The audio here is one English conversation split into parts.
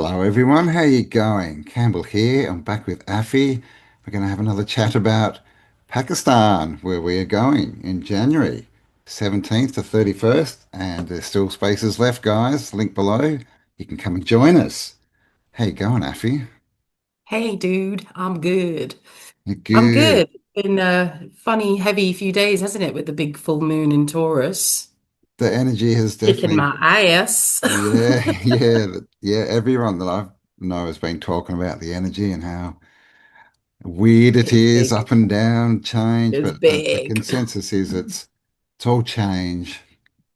Hello everyone, how you going? Campbell here. I'm back with Afi. We're going to have another chat about Pakistan, where we are going in January 17th to 31st, and there's still spaces left, guys. Link below. You can come and join us. How you going, Afi? Hey, dude, I'm good. You're I'm good. good. Been a funny, heavy few days, hasn't it, with the big full moon in Taurus? The energy has Kicking definitely, my ass. yeah, yeah. Everyone that I know has been talking about the energy and how weird it It was is, big. up and down, change, It was but the big. consensus is it's all change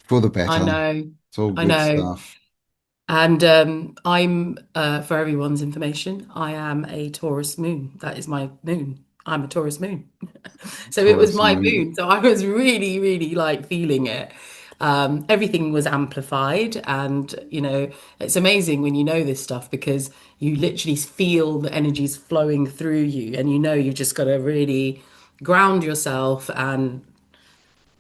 for the I better. know. It's all I good know. stuff. And I'm, for everyone's information, I am a Taurus moon. That is my moon. I'm a Taurus moon. So it was Taurus my moon. moon. So I was really, really like feeling it. Everything was amplified. And, it's amazing when you know this stuff because you literally feel the energies flowing through you. And you've just got to really ground yourself and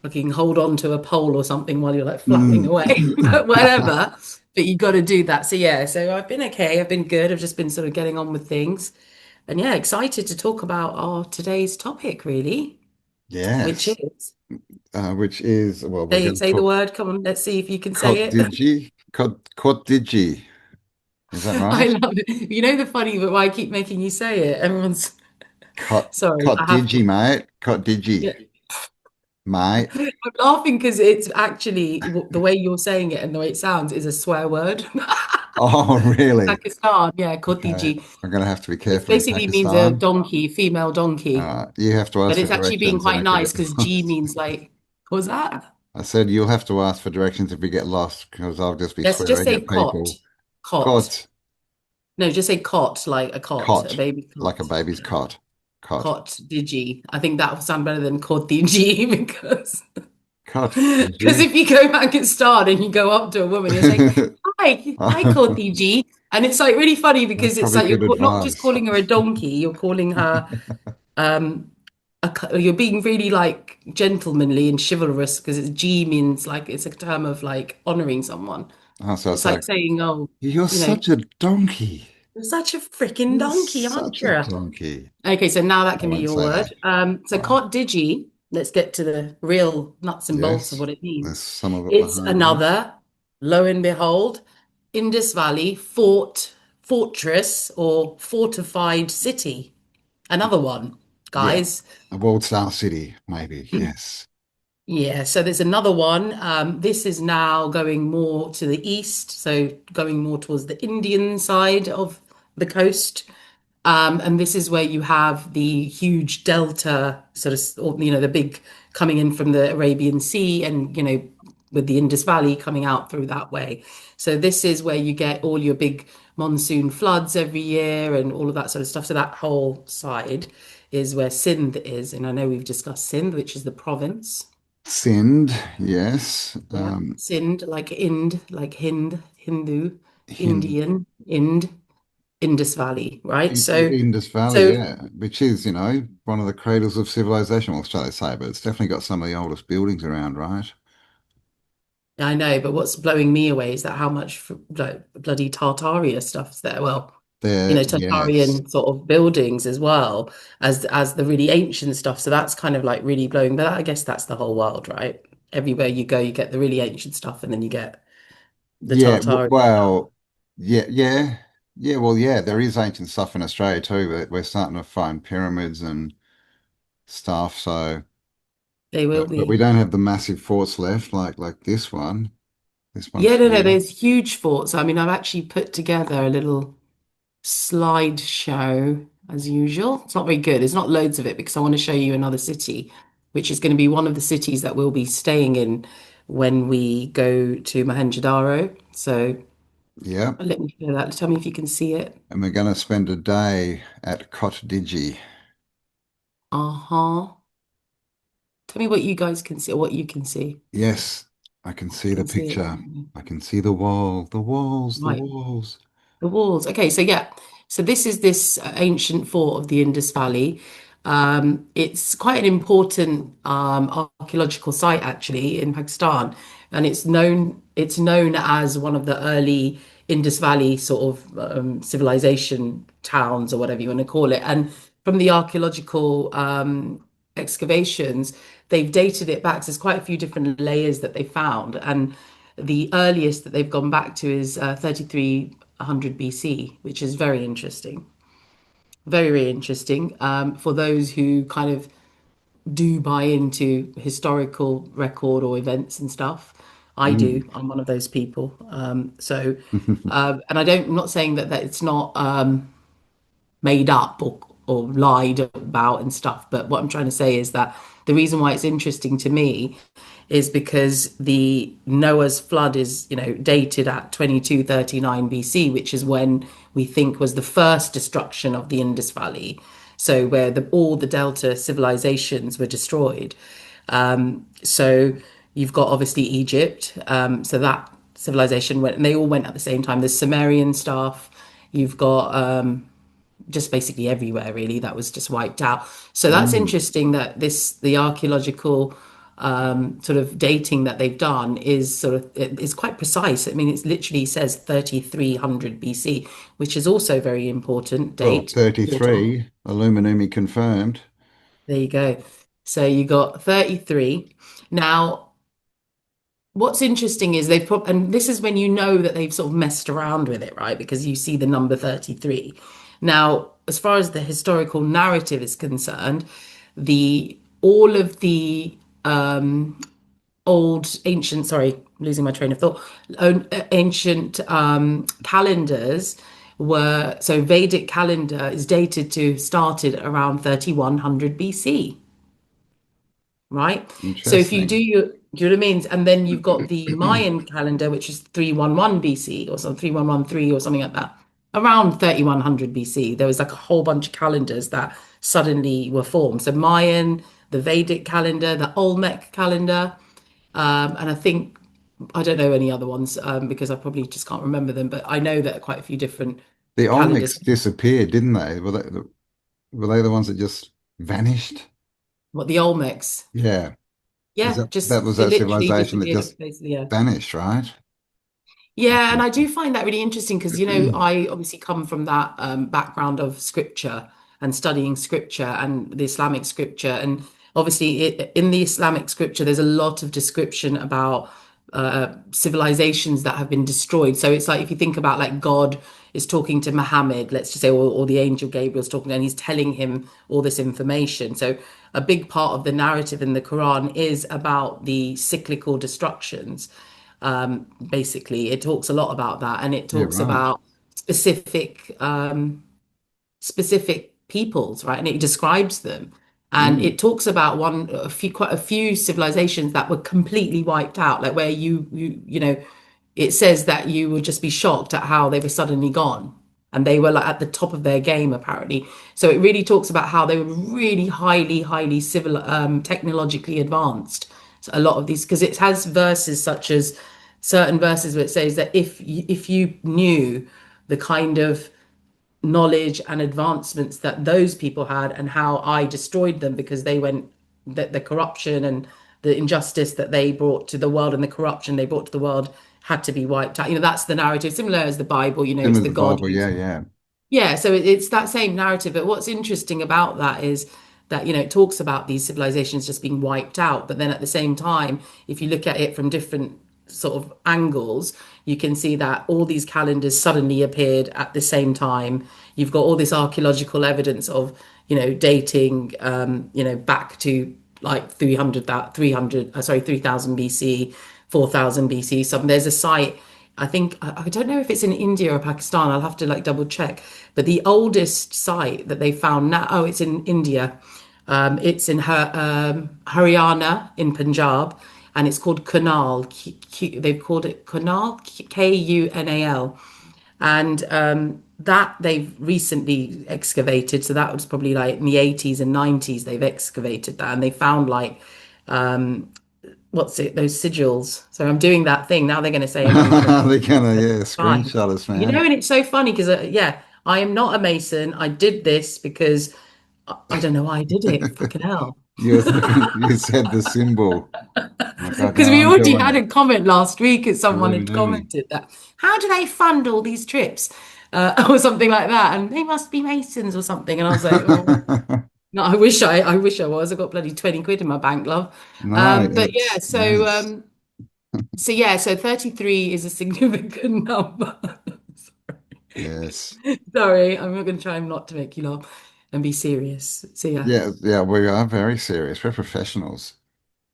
fucking hold on to a pole or something while you're like flapping Mm. away, but whatever. But you got to do that. So yeah, so I've been okay. I've been good. I've just been sort of getting on with things. And yeah, excited to talk about our today's topic, really, which Yes. is Which is, well, we're say going to say the talk word. Come on, let's see if you can say cod it. digi. Cod digi. Is that I right? love it. You know the funny, but why I keep making you say it. Everyone's sorry. Cod I have digi, to. mate. Cod digi, Yeah. mate. I'm laughing because it's actually the way you're saying it and the way it sounds is a swear word. Oh, really? Pakistan, yeah, Okay. Kotiji. I'm going to have to be It careful in basically means a Pakistan. donkey, female donkey. You have to But ask for it's actually being directions and quite if we nice get because G lost. means like, what was that? I said you'll have to ask for directions if we get lost because I'll just be Yes, just swearing say at cot. people. Cot. Cot, No, just say cot, like a cot, a cot, baby like a cot. baby's Yeah. cot. Cot, Cot digi. I think that will sound better than kotiji because cot. Did because you? if you go back and start and you go up to a woman, you're saying, hi, kotiji. And it's like really funny That's because it's probably like good not just advice. calling her a donkey, you're calling her um you're being really like gentlemanly and chivalrous because it's G means like it's a term of like honoring someone. Oh, so It's it's like like, saying, oh, you're you know, such a donkey. you're such a freaking You're donkey, aren't such a you? donkey. Okay, so now that I can be won't your say word. that. So Right. cot digi, let's get to the real nuts and bolts of Yes, what it means. there's some of it It's behind me. another, lo and behold, Indus Valley fortress or fortified city. Another one, Yeah, guys. a walled star city, maybe. Yes. Yeah, so there's another one. This is now going more to the east, so going more towards the Indian side of the coast. And this is where you have the huge delta, sort of, or, the big coming in from the Arabian Sea and, with the Indus Valley coming out through that way. So this is where you get all your big monsoon floods every year and all of that sort of stuff. So that whole side is where Sindh is. And I know we've discussed Sindh, which is the province. Sindh, yes. Yeah. Sindh, like Ind, like Hindu, Hind Indian, Indus Valley, right? So, Indus Valley, so yeah, which is, one of the cradles of civilization, well, shall I say, but it's definitely got some of the oldest buildings around, right? I know, but what's blowing me away is that how much like bloody Tartaria stuff's there. Well, There, yes. Tartarian sort of buildings as well as the really ancient stuff. So that's kind of like really blowing. But I guess that's the whole world, right? Everywhere you go, you get the really ancient stuff, and then you get the Yeah, Tartarian stuff. well, yeah, well, yeah, there is ancient stuff in Australia too, but we're starting to find pyramids and stuff, so, They will but we be. don't have the massive forts left like this one. This one's Yeah, no, no, here. there's huge forts. I mean, I've actually put together a little slideshow as usual. It's not very good. There's not loads of it because I want to show you another city, which is going to be one of the cities that we'll be staying in when we go to Mohenjo-daro. So Yep. let me show that. Tell me if you can see it. And we're going to spend a day at Cot Digi. Uh-huh. Tell me what you guys can see or what you can see. Yes, I can I see the can see it. picture. I can see the wall, the walls, the Right. walls. The walls. Okay, so yeah. So this is this ancient fort of the Indus Valley. It's quite an important archaeological site actually in Pakistan, and it's known as one of the early Indus Valley sort of civilization towns or whatever you want to call it. And from the archaeological excavations, they've dated it back. So there's quite a few different layers that they found. And the earliest that they've gone back to is 3300 BC, which is very interesting. Very, very interesting for those who kind of do buy into historical record or events and stuff. I Mm. do. I'm one of those people. And I'm not saying that it's not made up or lied about and stuff. But what I'm trying to say is that the reason why it's interesting to me is because the Noah's flood is, dated at 2239 BC, which is when we think was the first destruction of the Indus Valley. So where all the Delta civilizations were destroyed. So you've got obviously Egypt. So that civilization went, and they all went at the same time. There's Sumerian stuff. You've got just basically everywhere really that was just wiped out. So that's Mm. interesting that the archaeological sort of dating that they've done is sort of is quite precise. I mean, it literally says 3300 BC, which is also very important Well, date. 33, Illuminati confirmed. There you go. So you got 33. Now, what's interesting is and this is when you know that they've sort of messed around with it, right? Because you see the number 33. Now, as far as the historical narrative is concerned, the all of the sorry, I'm losing my train of thought, ancient calendars so Vedic calendar is dated to started around 3100 BC, right? So if you Interesting. do you know what I mean? And then you've got the Mayan calendar, which is 311 BC or some 3113 or something like that. Around 3100 BC, there was like a whole bunch of calendars that suddenly were formed. So Mayan, the Vedic calendar, the Olmec calendar, and I don't know any other ones because I probably just can't remember them, but I know that quite a few different The calendars. Olmecs disappeared, didn't they? Were they the ones that just vanished? What the Olmecs? Yeah. Is Yeah, that was it that literally civilization that disappeared off just the face of the earth. vanished, right? Yeah, and Okay. I do find that really interesting because, I obviously come from that background of scripture and studying scripture and the Islamic scripture. And obviously, in the Islamic scripture, there's a lot of description about civilizations that have been destroyed. So it's like if you think about like God is talking to Muhammad, let's just say, or the angel Gabriel's talking, and he's telling him all this information. So a big part of the narrative in the Quran is about the cyclical destructions. Basically, it talks a lot about that, and it Yeah, talks right. about specific peoples, right? And it describes them, and Mm. it talks about quite a few civilizations that were completely wiped out, like where it says that you would just be shocked at how they were suddenly gone. And they were like at the top of their game, apparently. So it really talks about how they were really highly, highly technologically advanced. So a lot of these, because it has verses such as certain verses where it says that if you knew the kind of knowledge and advancements that those people had and how I destroyed them because they went the corruption and the injustice that they brought to the world and the corruption they brought to the world had to be wiped out. That's the narrative, similar as the Bible. It's Similar the to the God Bible, yeah, who's yeah. yeah, so it's that same narrative. But what's interesting about that is that, it talks about these civilizations just being wiped out. But then at the same time, if you look at it from different sort of angles, you can see that all these calendars suddenly appeared at the same time. You've got all this archaeological evidence of, dating, back to like 3000 BC, 4000 BC. There's a site I don't know if it's in India or Pakistan. I'll have to like double check. But the oldest site that they found now, oh, it's in India. It's in Haryana in Punjab, and it's called Kunal. They've called it Kunal, Kunal, and that they've recently excavated. So that was probably like in the 80s and 90s. They've excavated that, and they found like what's it, those sigils. So I'm doing that thing. Now they're going to say I'm a They're gonna, yeah, spy. screenshot us, man. And it's so funny because, yeah, I am not a Mason. I did this because I don't know why I did it. Fucking hell. You said the symbol. Like, okay, Because we I'm already doing had it. a comment last week and someone had Absolutely. commented that, how do they fund all these trips? Or something like that. And they must be Masons or something. And I was like, oh, no, I wish I was. I've got bloody 20 quid in my bank, love. No, But yeah, it's yes, so 33 is a significant number. yes. Sorry, I'm not going to try not to make you laugh and be serious. So yeah. Yeah, yeah, we are very serious. We're professionals.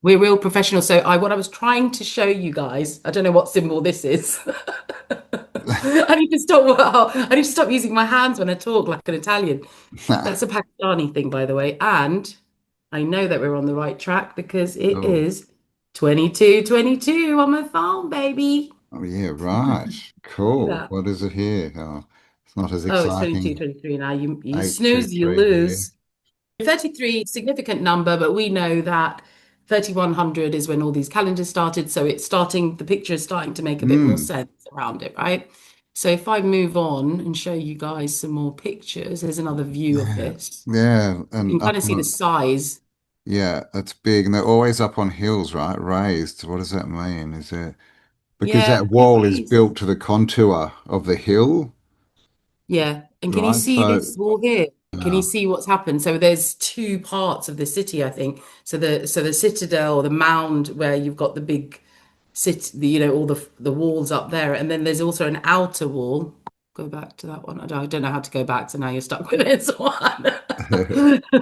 We're real professionals. So what I was trying to show you guys, I don't know what symbol this is. I need to stop using my hands when I talk like an Italian. That's a Pakistani thing, by the way. And I know that we're on the right track because it Oh, is 22:22 on my phone, baby. oh yeah, right. Look Cool. at that. What is it here? Oh, it's not as Oh, it's 22, exciting. 23 now. You snooze, you 823 here. lose. 33, significant number, but we know that 3100 is when all these calendars started. So it's starting, the picture is starting to make a bit more Hmm. sense around it, right? So if I move on and show you guys some more pictures, there's another view of Yeah. this. Yeah. You And can kind up of on see the the, size. yeah, it's big. And they're always up on hills, right? Raised. What does that mean? Is it because Yeah, that it wall is is. built to the contour of the hill, Yeah. And can you right? see So, this wall here? Can you uh, see what's happened? So there's two parts of the city, I think. So the citadel, the mound where you've got the big all the walls up there, and then there's also an outer wall. Go back to that one. I don't know how to go back, so now you're stuck with this one. and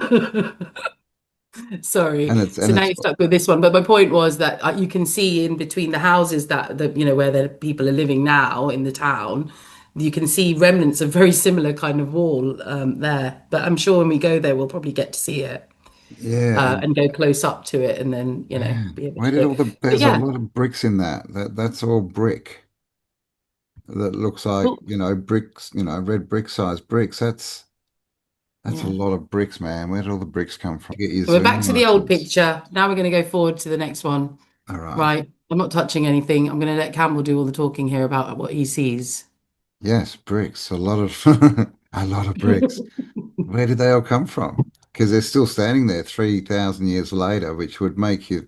Sorry. So now it's you're stuck with this one. But my point was that you can see in between the houses that where the people are living now in the town, you can see remnants of very similar kind of wall there. But I'm sure when we go there, we'll probably get to see it yeah, and and go close up to it, and then man, be able where to did look. all the But there's a yeah, lot of bricks in that. That's all brick. That looks like, well, bricks, red brick sized bricks. That's a yeah. lot of bricks, man. Where did all the bricks come from? Get your So we're back zoom to the old markers. picture. Now we're going to go forward to the next one. All right. Right. I'm not touching anything. I'm going to let Campbell do all the talking here about what he sees. Yes, bricks. A lot of a lot of bricks. Where did they all come from? Because they're still standing there 3,000 years later, which would make you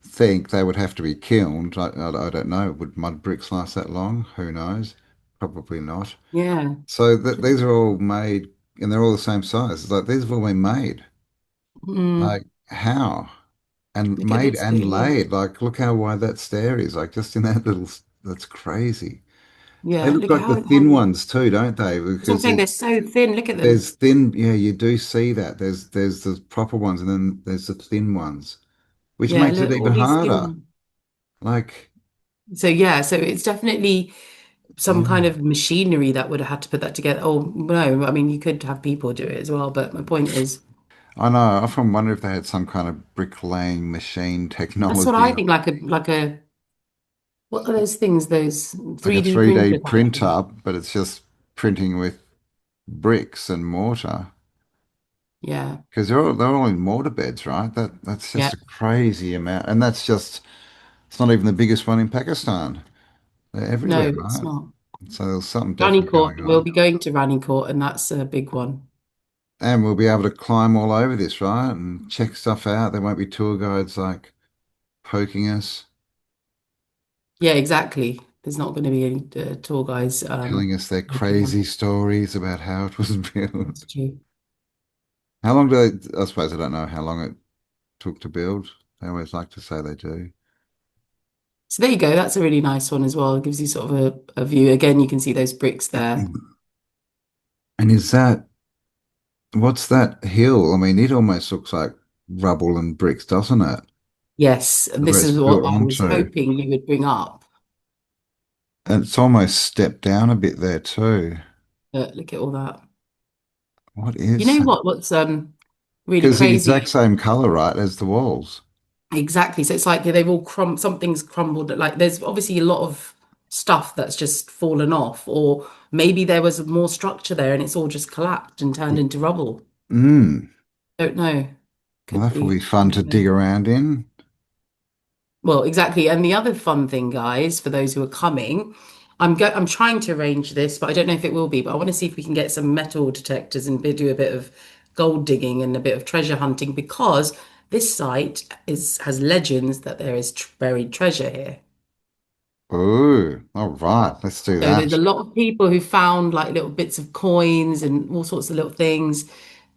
think they would have to be kilned. I don't know. Would mud bricks last that long? Who knows? Probably not. Yeah. So these are all made, and they're all the same size. It's like these have all been made. Mm, Like how? And look at made this and bit here. laid. Like look how wide that stair is. Like just in that little. That's crazy. They Yeah. look Look at like the how thin ones too, don't they? that's what I'm Because saying. They're so thin. Look at them. there's thin. Yeah, you do see that. There's the proper ones, and then there's the thin ones, which Yeah. makes it Look, all even these harder. thin. Like So yeah. So it's definitely some kind yeah. of machinery that would have had to put that together. Oh, no. I mean, you could have people do it as well. But my point is, I know. I often wonder if they had some kind of bricklaying machine that's what technology, I think. Like a what are those things? Those like a 3D 3D printer kind of thing. printer, but it's just printing with bricks and mortar. Yeah. Because they're all in mortar beds, right? That's just Yeah. a crazy amount, and that's just it's not even the biggest one in Pakistan. They're No, everywhere, it's right? not. So there's something Rani definitely Court. going We'll on, be going to Rani Court, and that's a big one. and we'll be able to climb all over this, right, and check stuff out. There won't be tour guides like poking us, Yeah, exactly. There's not going to be any tour guys. telling us their Looking crazy stories about how it was built. That's true. How long do I suppose I don't know how long it took to build. They always like to say they do. So there you go. That's a really nice one as well. It gives you sort of a view. Again, you can see those bricks there. And what's that hill? I mean, it almost looks like rubble and bricks, doesn't it? Yes, and The way this it's is what built I was onto. hoping you would bring up. And it's almost stepped down a bit there too. Look at all that. What You is know that? what's really Because the exact crazy? same color, right, as the walls. Exactly. So it's like they've all something's crumbled. Like there's obviously a lot of stuff that's just fallen off, or maybe there was more structure there and it's all just collapsed and turned into rubble. Mm. Don't know. Well, Could that will be be. fun to dig around in. Well, exactly. And the other fun thing, guys, for those who are coming, I'm trying to arrange this, but I don't know if it will be. But I want to see if we can get some metal detectors and do a bit of gold digging and a bit of treasure hunting because This site is has legends that there is buried treasure here. Oh, all right. Let's do So there's a that. lot of people who found like little bits of coins and all sorts of little things.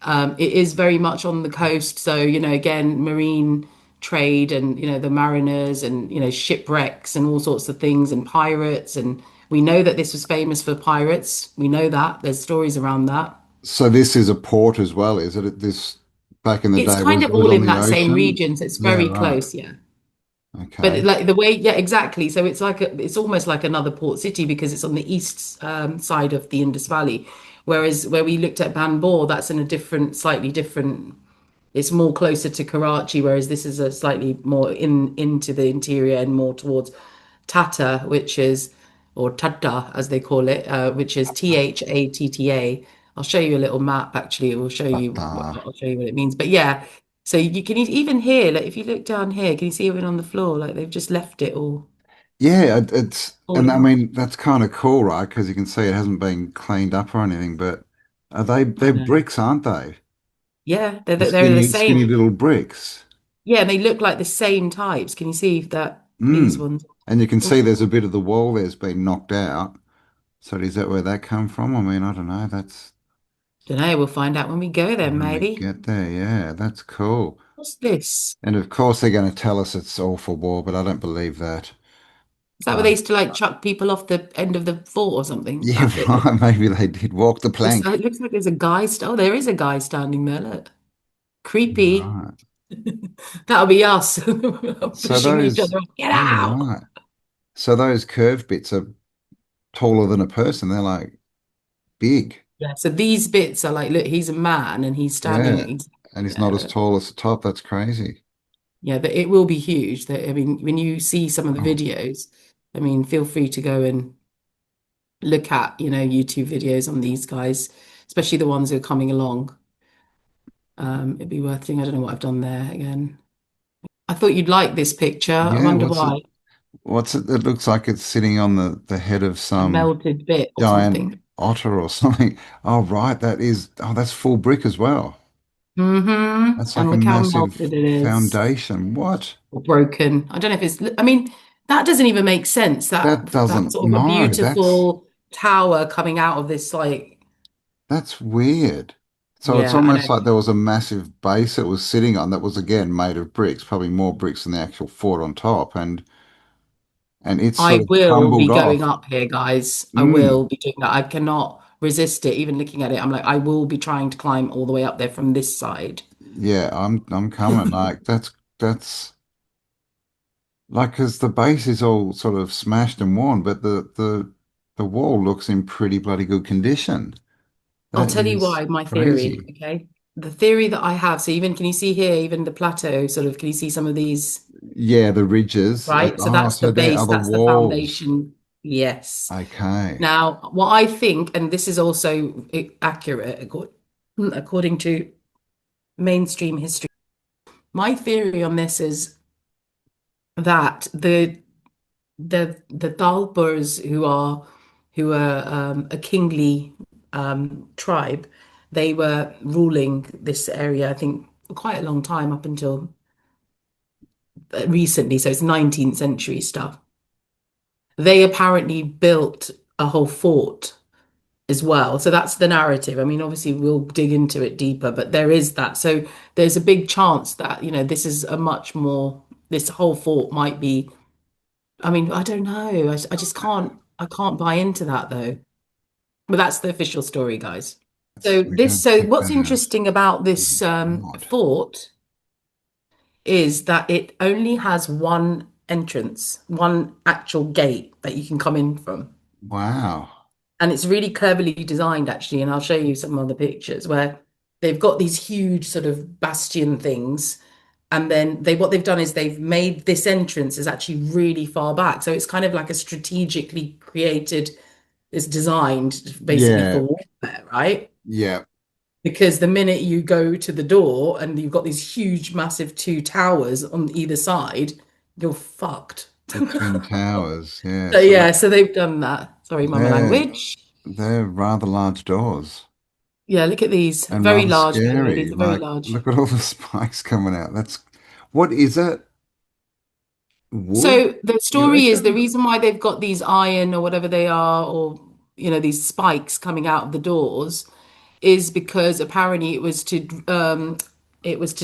It is very much on the coast, so again, marine trade and the mariners and shipwrecks and all sorts of things and pirates, and we know that this was famous for pirates. We know that there's stories around that. So this is a port as well, is it? This back in the It's day kind of was all on in the that same ocean. region, so it's Yeah, very right. close, yeah. But Okay. like the way, yeah, exactly. So it's almost like another port city because it's on the east side of the Indus Valley. Whereas where we looked at Bangalore, that's in a different, slightly different. It's more closer to Karachi, whereas this is a slightly more into the interior and more towards Tata, which is or Tata as they call it, which is Thatta. I'll show you a little map. Actually, it will show you. Ah. I'll show you what it means. But yeah, so you can even hear, like, if you look down here, can you see even on the floor, like they've just left it all Yeah, it's and falling I off. mean that's kind of cool, right? Because you can see it hasn't been cleaned up or anything, but are I they're know. bricks, aren't they? Yeah, The they're the skinny same. little bricks. Yeah, and they look like the same types. Can you see that these Mm. ones? And you can Oh, see there's a bit of the wall there's been knocked out. So is that where that come from? I mean, I don't know. That's don't know. We'll find out when we go there, when we maybe. get there. Yeah, that's cool. What's this? And of course they're going to tell us it's all for war, but I don't believe that. Is that where they Uh, used to like chuck people off the end of the fort or something? yeah, That bit. right. Maybe they did walk the It plank. looks like there's a guy. Oh, there is a guy standing there. Look, creepy. Right. That'll be us So pushing each those, other. Get yeah, out! right. So those curved bits are taller than a person. They're like big. Yeah. So these bits are like, look, he's a man and he's Yeah. standing And exactly he's not there. as Look. tall as the top. That's crazy. Yeah, but it will be huge. That I mean, when you see some of the Oh, videos, I mean, feel free to go and look at, YouTube videos on these guys, especially the ones who are coming along. It'd be worth doing. I don't know what I've done there again. I thought you'd like this picture. I yeah. wonder why. What's it? It looks like it's sitting on the head of A some melted bit or giant something. otter or something. Oh, right. That's full brick as well. That's like And a look how massive melted it is. foundation. What? Or broken. I don't know if it's, I mean, that doesn't even make sense. That That doesn't, sort of a no, beautiful tower coming out of this, like, that's weird. So it's yeah, I almost don't like there was a massive base it was sitting on that was again made of bricks, probably more bricks than the actual fort on top, and it's sort I of will be crumbled going off. up here, guys. I Mm, will be doing that. I cannot resist it, even looking at it. I'm like, I will be trying to climb all the way up there from this side. yeah, I'm coming. Like that's like because the base is all sort of smashed and worn, but the wall looks in pretty bloody good condition. I'll That tell you is why, my theory, crazy. okay? The theory that I have, so even can you see here, even the plateau, sort of, can you see some of these, Yeah, the ridges. right? So Oh, that's the so there are base, the that's the walls. foundation. Yes. Okay. Now, what I think, and this is also accurate according to mainstream history, my theory on this is that the Dalburs who are a kingly tribe, they were ruling this area, I think, for quite a long time up until recently. So it's 19th century stuff. They apparently built a whole fort as well. So that's the narrative. I mean, obviously we'll dig into it deeper, but there is that. So there's a big chance that, this is a much more, this whole fort might be, I mean, I don't know. I just I can't buy into that though. But that's the official story, guys. We're going to So check what's that out. interesting about this God. fort is that it only has one entrance, one actual gate that you can come in from. Wow. And it's really cleverly designed, actually. And I'll show you some other pictures where they've got these huge sort of bastion things. And then what they've done is they've made this entrance is actually really far back. So it's kind of like a strategically created, it's designed basically for Yeah. warfare, right? Yeah. Because the minute you go to the door and you've got these huge, massive two towers on either side, you're fucked. The Twin Towers. Yeah. So So yeah, so they've done that. Sorry, mama they're language. they're rather large doors Yeah, look at these. and Very rather large, by the way. scary. These are very Like, large. look at all the spikes coming out. That's What is it? Wood, So the you story is the reckon? reason why they've got these iron or whatever they are, or these spikes coming out of the doors, is because apparently it was to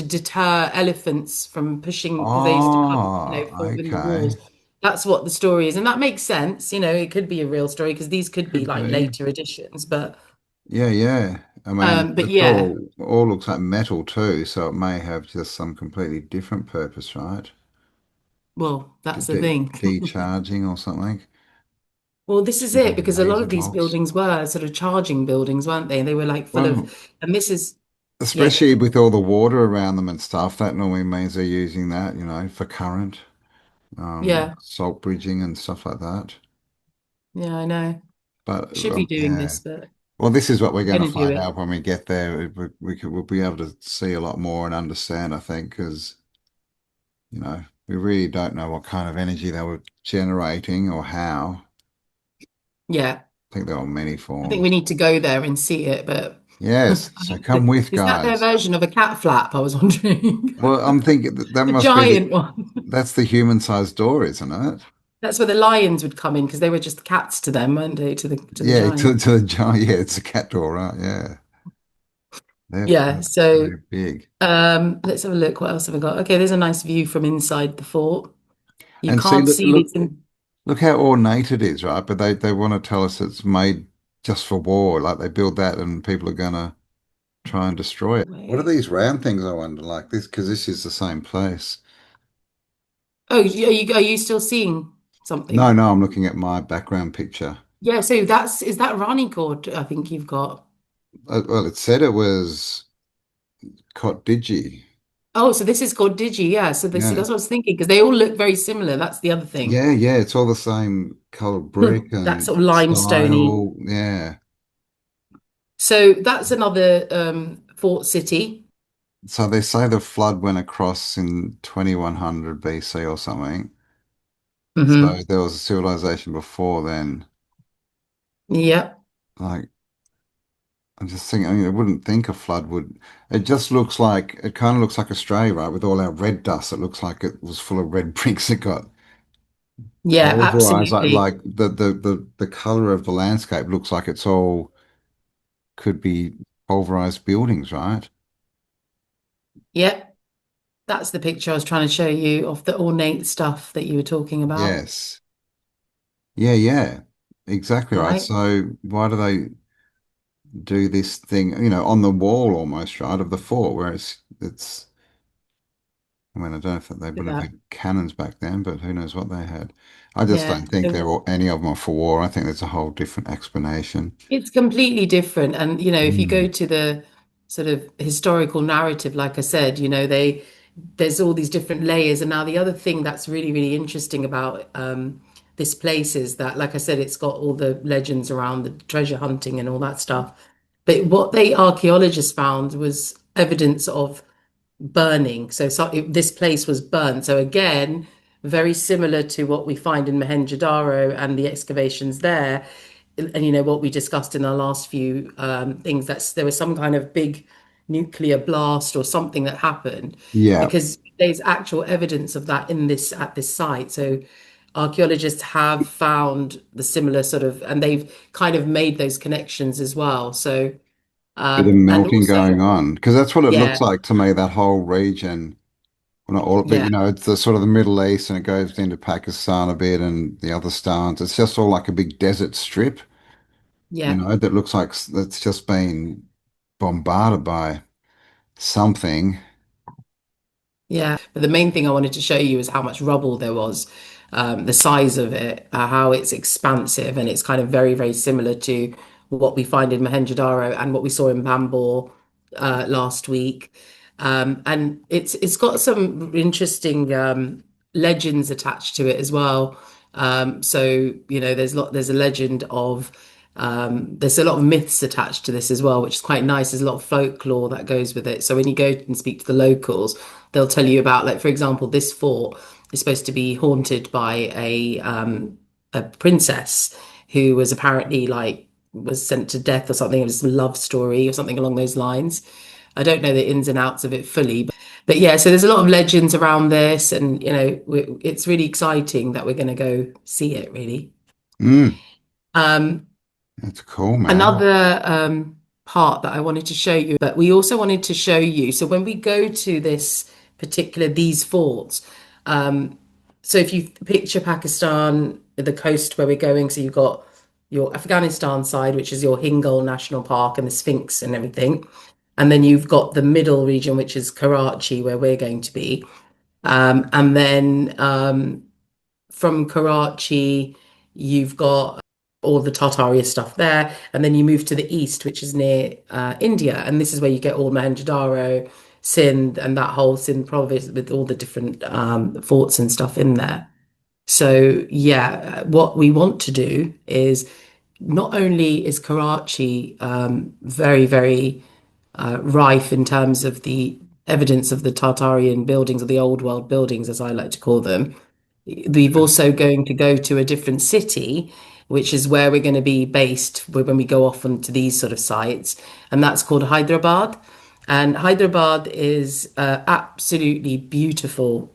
deter elephants from pushing because they used to come, Oh, forward in the okay. walls. That's what the story is, and that makes sense. It could be a real story because these could be Could like be. later editions, but Yeah, yeah. I mean, but it's yeah, all looks like metal too, so it may have just some completely different purpose, right? well, that's the thing. Decharging or something. Well, this is You it know, because a lot laser of these bolts. buildings were sort of charging buildings, weren't they? They were like full of, Well, and this is, yeah, especially with all the water around them and stuff, that normally means they're using that, for current, yeah, salt bridging and stuff like that. yeah, I know. But Should be doing yeah. this, but Well, this is what we're going to gonna do find it. out when we get there. We'll be able to see a lot more and understand, I think, because, we really don't know what kind of energy they were generating or how. Yeah, I think there were many I think we forms. need to go there and see it, but Yes, so come with, is that their guys. version of a cat flap? I was wondering. Well, I'm thinking that A must be giant one. that's the human-sized door, isn't it? That's where the lions would come in because they were just cats to them, weren't they? To the Yeah, giant. to the giant. Yeah, it's a cat door, right? Yeah, Yeah, so they're big. let's have a look. What else have I got? Okay, there's a nice view from inside the fort. You And see, can't look, see look, this in. look how ornate it is, right? But they want to tell us it's made just for war. Like they build that, and people are gonna try and destroy it. What are Wait. these round things? I wonder, like this, because this is the same place. Oh, are you still seeing No, something? no, I'm looking at my background picture. Yeah, so is that Rani cord I think you've got. Well, it said it was Cot Digi. Oh, so this is called Digi, yeah. So this Yeah. that's what I was thinking because they all look very similar. That's the other thing. Yeah, yeah, it's all the same color brick That and sort of limestoney. style. Yeah. So that's another fort city. So they say the flood went across in 2100 BC or something. So Hmm. there was a civilization before then. Yep. Like, I'm just thinking, I mean, I wouldn't think a flood would. It kind of looks like Australia, right? With all our red dust, it looks like it was full of red bricks. It got Yeah, pulverized. absolutely. Like the color of the landscape looks like it's all could be pulverized buildings, right? Yep. That's the picture I was trying to show you of the ornate stuff that you were talking about, Yes. Yeah, yeah. Exactly right. right? So why do they do this thing, on the wall almost, right, of the fort, where I mean, I don't know if they would have Yeah. had cannons back then, but who knows what they had. I just Yeah. don't think any of them are for war. I think there's a whole different explanation. It's completely different. And, if you go Mm. to the sort of historical narrative, like I said, there's all these different layers. And now the other thing that's really, really interesting about this place is that, like I said, it's got all the legends around the treasure hunting and all that stuff. But what they archaeologists found was evidence of burning. This place was burnt. So again, very similar to what we find in Mohenjo-daro and the excavations there. And what we discussed in our last few things, there was some kind of big nuclear blast or something that happened Yeah. because there's actual evidence of that in this at this site. So archaeologists have found the similar sort of, and they've kind of made those connections as well. So Bit of and melting also, going on, because that's what it looks yeah, like to me, that whole region. Well, not all, but yeah, it's the sort of the Middle East and it goes into Pakistan a bit and the other stans. It's just all like a big desert strip, yeah. that looks like it's just been bombarded by something. Yeah, but the main thing I wanted to show you is how much rubble there was, the size of it, how it's expansive, and it's kind of very, very similar to what we find in Mohenjo-daro and what we saw in Bambor last week. And it's got some interesting legends attached to it as well. So there's a legend of there's a lot of myths attached to this as well, which is quite nice. There's a lot of folklore that goes with it. So when you go and speak to the locals, they'll tell you about, like, for example, this fort is supposed to be haunted by a princess who was apparently like was sent to death or something. It was a love story or something along those lines. I don't know the ins and outs of it fully, But yeah, so there's a lot of legends around this, and it's really exciting that we're going to go see it. Really. Mm, Um, that's cool, man. Another part that I wanted to show you, but we also wanted to show you. So when we go to these forts, um, so if you picture Pakistan, the coast where we're going, so you've got your Afghanistan side, which is your Hingol National Park and the Sphinx and everything. And then you've got the middle region, which is Karachi, where we're going to be. And then from Karachi, you've got all the Tartaria stuff there, and then you move to the east, which is near India, and this is where you get all Mohenjo-daro, Sindh, and that whole Sindh province with all the different forts and stuff in there. So yeah, what we want to do is not only is Karachi very, very rife in terms of the evidence of the Tartarian buildings or the old world buildings, as I like to call them. We've also going to go to a different city, which is where we're going to be based when we go off onto these sort of sites, and that's called Hyderabad. And Hyderabad is absolutely beautiful,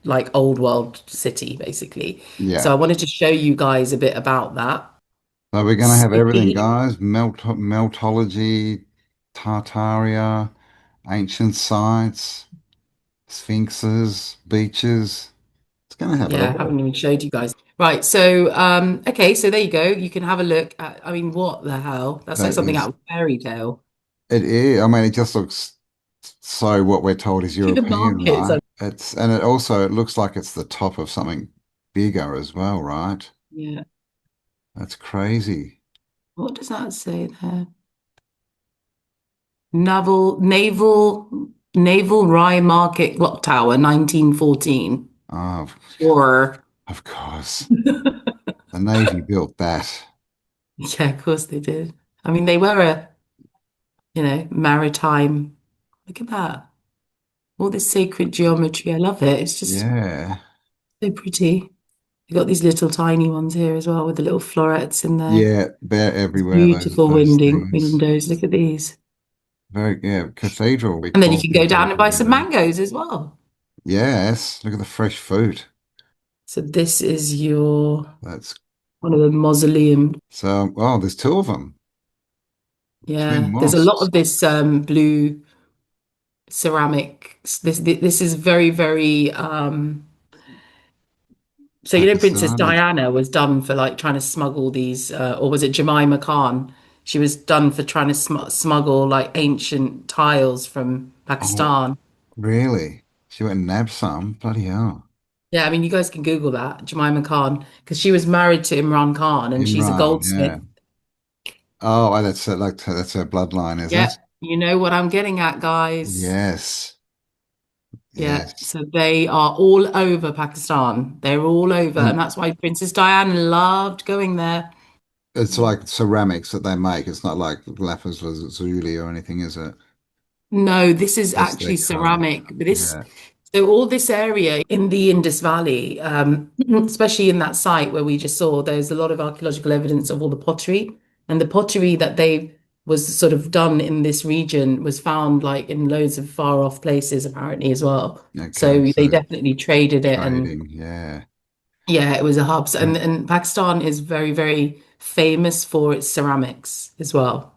like old world city, basically. So Yeah. I wanted to show you guys a bit about that So we're going to have everything, city. guys. Meltology, Tartaria, ancient sites, sphinxes, beaches. It's going to have it Yeah, I all. haven't even showed you guys. Right, so okay, so there you go. You can have a look at, I mean, what the hell? That's like That something is, out of a fairy tale. it is. I mean, it just looks so what we're told is To the European, markets. right? And it also it looks like it's the top of something bigger as well, right? Yeah. That's crazy. What does that say there? Naval Rye Market Clock Tower, 1914. Oh, Or of course. The Navy built that. yeah, of course they did. I mean, they were a, maritime. Look at that. All this sacred geometry. I love it. It's just Yeah. so pretty. You got these little tiny ones here as well with the little florets in there. Yeah, they're everywhere, Beautiful those winding things. windows. Look at these. Very, yeah, cathedral. We And then you call can go down and buy cathedral some there. mangoes as well. Yes, look at the fresh fruit. So this is your That's one of the mausoleum. so, oh, there's two of them. Twin Yeah, there's a lot mosques. of this blue ceramic. This is very, very so Princess Pakistan. Diana was done for like trying to smuggle these or was it Jemima Khan? She was done for trying to smuggle like ancient tiles from Oh, Pakistan. really? She went and nabbed some. Bloody hell. Yeah, I mean, you guys can Google that, Jemima Khan, because she was married to Imran Khan and she's a Imran, goldsmith. yeah. Oh, that's like that's her bloodline, is Yeah, it? you know what I'm getting at, guys. Yes. Yeah, Yes. so they are all over Pakistan. They're all over, and And that's why Princess Diana loved going there. it's like ceramics that they make. It's not like lapis lazuli or anything, is it? No, this is Just their actually color. ceramic. Yeah. So all this area in the Indus Valley, especially in that site where we just saw, there's a lot of archaeological evidence of all the pottery, and the pottery that they was sort of done in this region was found like in loads of far off places apparently as well. Okay. So they So definitely traded it, and trading. Yeah. yeah, it was a hub. So, Uh, and Pakistan is very, very famous for its ceramics as well.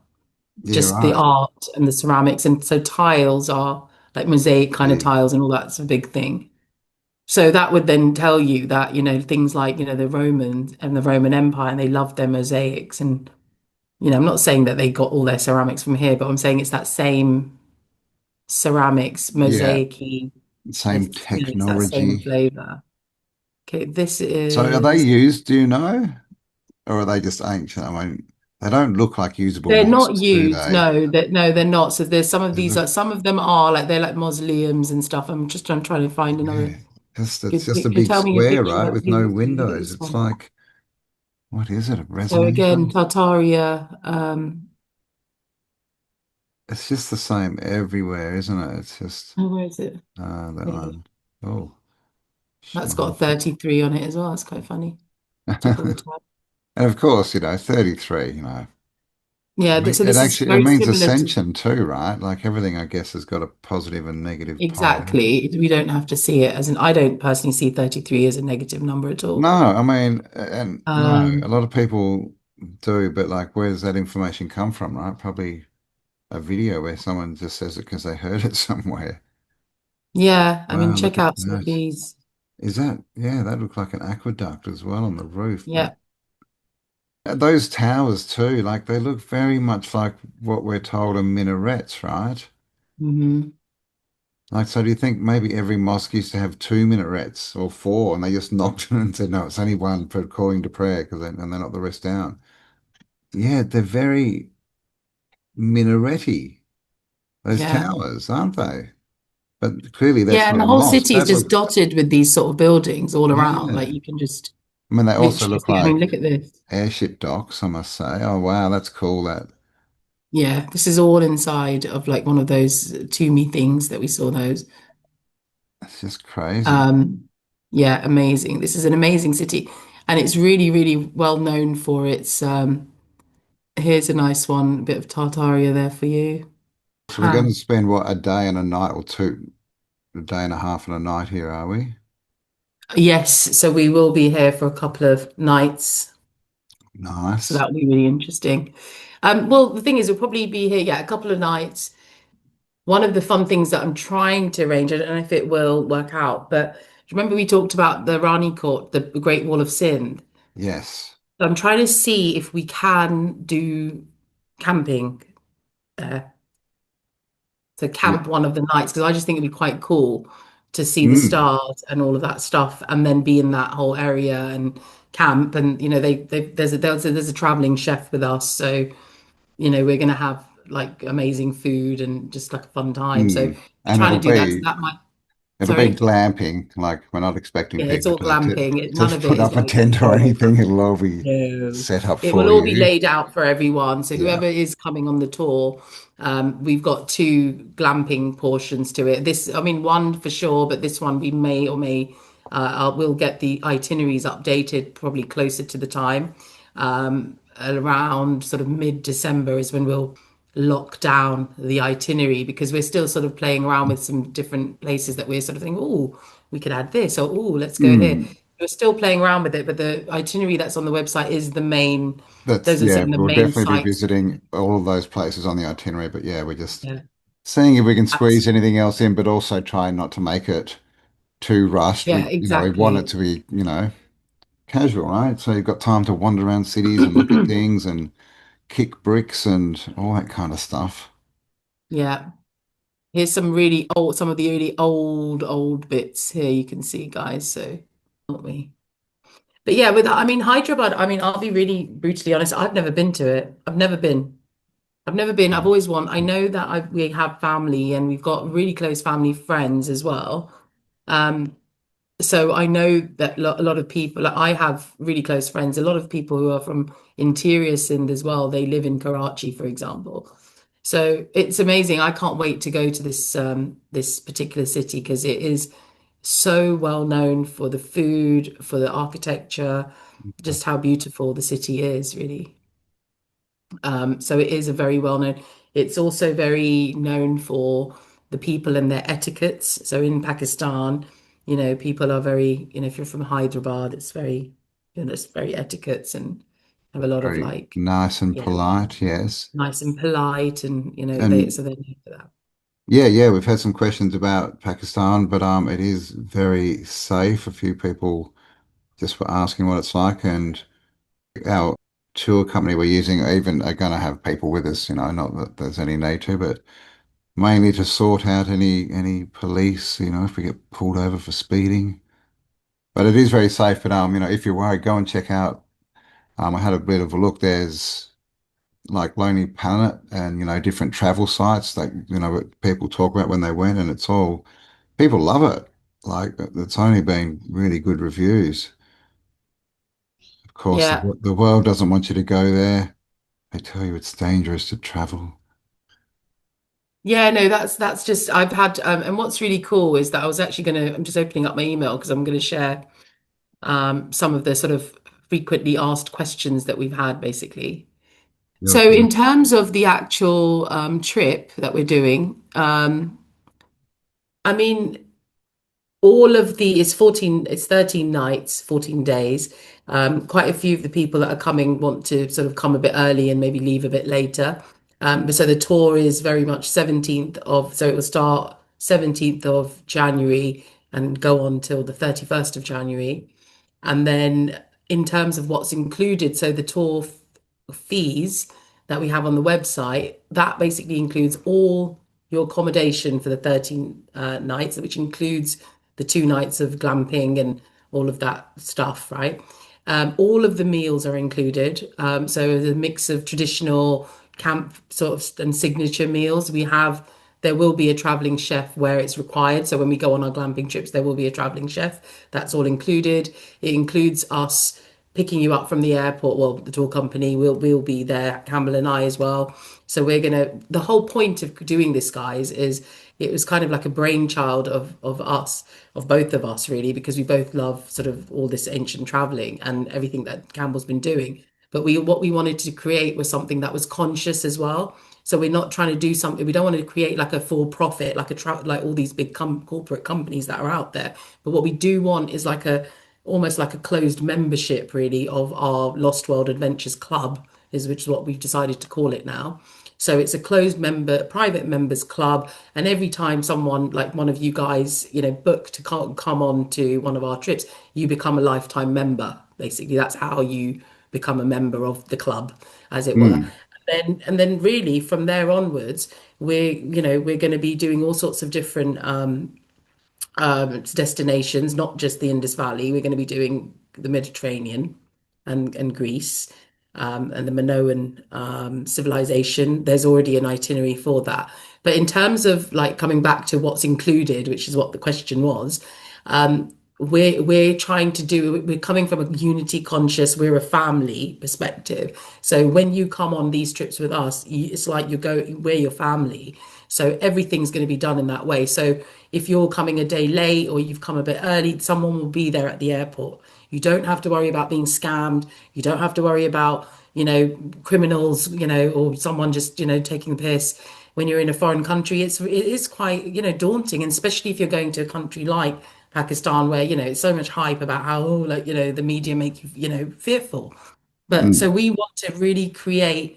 Yeah, Just the right. art and the ceramics. And so tiles are like mosaic kind of Big. tiles and all that's a big thing. So that would then tell you that, things like, the Romans and the Roman Empire, and they loved their mosaics. And, I'm not saying that they got all their ceramics from here, but I'm saying it's that same ceramics, Yeah. mosaic-y, Same it's that same technology. flavor. Okay, this So are they is. used, do you know? Or are they just ancient? I mean, they don't look like usable They're not mosques, do used. they? No, they're not. So there's some of They these, look, like some of them are like they're like mausoleums and stuff. I'm trying to find another yeah. Just it's good just a picture. big Tell me a square, picture right? that With no gives you. Look at windows. this It's one. like, what is it? A So residence again, room? Tartaria. It's just the same everywhere, isn't it? It's just Oh, where is it? that Yeah, one. Oh, that's got Shamaki. 33 on it as well. That's quite funny. Top of the tab. And of course, 33, Yeah, so It this is actually it very means similar to ascension too, right? Like everything, I guess, has got a positive and negative pole. exactly. We don't have to see it as an, I don't personally see 33 as a negative number at No, all. I mean, and no, a Um, lot of people do, but like, where does that information come from, right? Probably a video where someone just says it because they heard it somewhere. yeah, I mean, Wow, look check at out some of that. these. Is that, yeah, that looked like an aqueduct as well on the roof. But Yeah. those towers too, like they look very much like what we're told are minarets, right? Hmm. Like, so do you think maybe every mosque used to have two minarets or four, and they just knocked it and said, no, it's only one for calling to prayer because and they knocked the rest down. Yeah, they're very minaret-y, those Yeah. towers, aren't they? But clearly that's Yeah, and not the a whole mosque. city is That just looks, dotted with these sort of buildings all around. Like yeah. you can just I mean, they also literally look see, I mean, like look at this. airship docks, I must say. Oh, wow, that's cool. That Yeah, this is all inside of like one of those Toomey things that we saw those. that's just crazy. Um, yeah, amazing. This is an amazing city, and it's really, really well known for its. Here's a nice one, a bit of Tartaria there for you. So we're going Huh. to spend what, a day and a night or two, a day and a half and a night here, are we? Yes, so we will be here for a couple of nights, so Nice. that'll be really interesting. Well, the thing is, we'll probably be here, yeah, a couple of nights. One of the fun things that I'm trying to arrange, I don't know if it will work out, but do you remember we talked about the Rani Court, the Great Wall of Sin? Yes. I'm trying to see if we can do camping there. So Yeah. camp one of the nights because I just think it'd be quite cool to see the Mm. stars and all of that stuff, and then be in that whole area and camp. And there's a traveling chef with us, so we're gonna have like amazing food and just like a fun time. So Mm. we're And trying to do that. So that might. it'll be Sorry. glamping. Like we're not expecting Yeah, it's people all glamping. to None of it put is up a like tent or oh anything. It'll all be no, set up it will for all be you. laid out for everyone. So Yeah. whoever is coming on the tour, we've got two glamping portions to it. This, I mean, one for sure, but this one we may or may, we'll get the itineraries updated probably closer to the time. Around sort of mid-December is when we'll lock down the itinerary because we're still sort of playing around with some different places that we're sort of thinking, oh, we could add this, or oh, let's go here. Mm. We're still playing around with it, but the itinerary that's on the website is the main, That's, those are yeah, some of the we'll main definitely be sites. visiting all of those places on the itinerary. But yeah, we're just Yeah, seeing if we can squeeze absolutely. anything else in, but also trying not to make it too rushed. Yeah, We want it exactly. to be, casual, right? So you've got time to wander around cities and look at things and kick bricks and all that kind of stuff. Yeah. Here's some really old, some of the really old bits here you can see, guys. So, aren't we? But yeah, I mean, Hyderabad, I mean, I'll be really brutally honest. I've never been to it. I've never been. I've never been. I've always wanted. I know that we have family and we've got really close family friends as well. Um, so I know that a lot of people, like I have really close friends, a lot of people who are from interior Sindh as well. They live in Karachi, for example. So it's amazing. I can't wait to go to this particular city because it is so well known for the food, for the architecture, just how beautiful the city is, really. So it is a very well known. It's also very known for the people and their etiquettes. So in Pakistan, people are very, if you're from Hyderabad, it's very, it's very etiquettes and have a lot of Very like, nice and yeah, polite, yes. nice and polite, and And they're known for that. yeah, we've had some questions about Pakistan, but it is very safe. A few people just were asking what it's like, and our tour company we're using even are going to have people with us, not that there's any need to, but mainly to sort out any police, if we get pulled over for speeding. But it is very safe. But if you're worried, go and check out. I had a bit of a look. There's like Lonely Planet and different travel sites that what people talk about when they went, and it's all people love it. Like it's only been really good reviews. Of course, Yeah. the world doesn't want you to go there. They tell you it's dangerous to travel. Yeah, no, that's just I've had and what's really cool is that I'm just opening up my email because I'm gonna share some of the sort of frequently asked questions that we've had basically. So in terms of the actual trip that we're doing, I mean, all of the it's 14 it's 13 nights, 14 days. Quite a few of the people that are coming want to sort of come a bit early and maybe leave a bit later. But so the tour is very much 17th of, so it will start 17th of January and go on till the 31st of January. And then in terms of what's included, so the tour fees that we have on the website, that basically includes all your accommodation for the 13 nights, which includes the 2 nights of glamping and all of that stuff, right? All of the meals are included. So the mix of traditional camp sort of and signature meals. There will be a traveling chef where it's required. So when we go on our glamping trips, there will be a traveling chef. That's all included. It includes us picking you up from the airport. Well, the tour company will be there, Campbell and I as well. So the whole point of doing this, guys, is it was kind of like a brainchild of us, of both of us, really, because we both love sort of all this ancient traveling and everything that Campbell's been doing. But what we wanted to create was something that was conscious as well. So we're not trying to do something. We don't want to create like a for profit, like all these big corporate companies that are out there. But what we do want is like a almost like a closed membership, really, of our Lost World Adventures Club, which is what we've decided to call it now. So it's a private members club, and every time someone like one of you guys, book to come on to one of our trips, you become a lifetime member. Basically, that's how you become a member of the club, as it were. Mm. And then really from there onwards, we're going to be doing all sorts of different destinations, not just the Indus Valley. We're going to be doing the Mediterranean and Greece and the Minoan civilization. There's already an itinerary for that. But in terms of like coming back to what's included, which is what the question was, we're trying to do, we're coming from a unity conscious, we're a family perspective. So when you come on these trips with us, it's like we're your family. So everything's going to be done in that way. So if you're coming a day late or you've come a bit early, someone will be there at the airport. You don't have to worry about being scammed. You don't have to worry about, criminals, or someone just, taking the piss. When you're in a foreign country, it is quite, daunting, and especially if you're going to a country like Pakistan, where, it's so much hype about how, oh, like, the media make you, fearful. But Mm. so we want to really create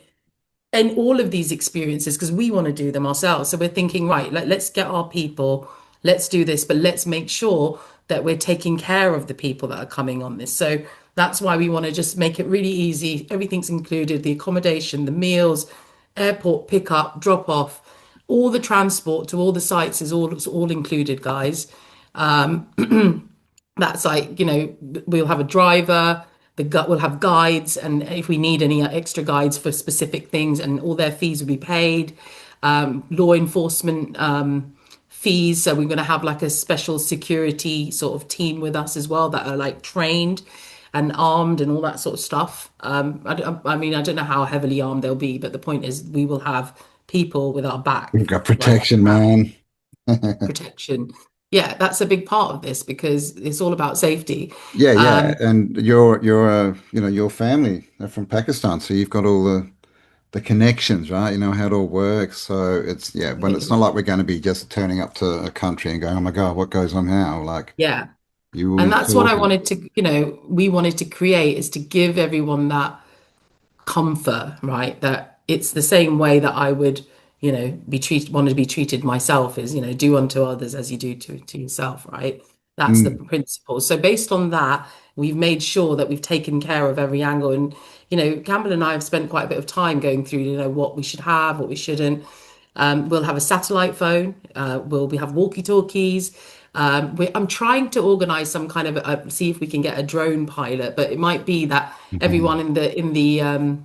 and all of these experiences because we want to do them ourselves. So we're thinking, right, let's get our people, let's do this, but let's make sure that we're taking care of the people that are coming on this. So that's why we want to just make it really easy. Everything's included, the accommodation, the meals, airport pickup, drop off, all the transport to all the sites is all included, guys. That's like, we'll have a driver, we'll have guides, and if we need any extra guides for specific things, and all their fees will be paid. Law enforcement fees. So we're going to have like a special security sort of team with us as well that are like trained and armed and all that sort of stuff. I mean, I don't know how heavily armed they'll be, but the point is we will have people with our We've back, got like protection, man. protection. Yeah, that's a big part of this because it's all about safety. Yeah, yeah, Um, and your family are from Pakistan, so you've got all the connections, right? You know how it all works. So it's yeah, when it's not like we're going to be just turning up to a country and going, oh my God, what goes on now? Like yeah. you will And be that's what I talking. wanted to, we wanted to create is to give everyone that comfort, right? That it's the same way that I would, want to be treated myself is, do unto others as you do to yourself, right? That's the Mm, principle. So based on that, we've made sure that we've taken care of every angle. And, Campbell and I have spent quite a bit of time going through, what we should have, what we shouldn't. We'll have a satellite phone. We have walkie-talkies. I'm trying to organize some kind of see if we can get a drone pilot, but it might be that everyone mhm. in the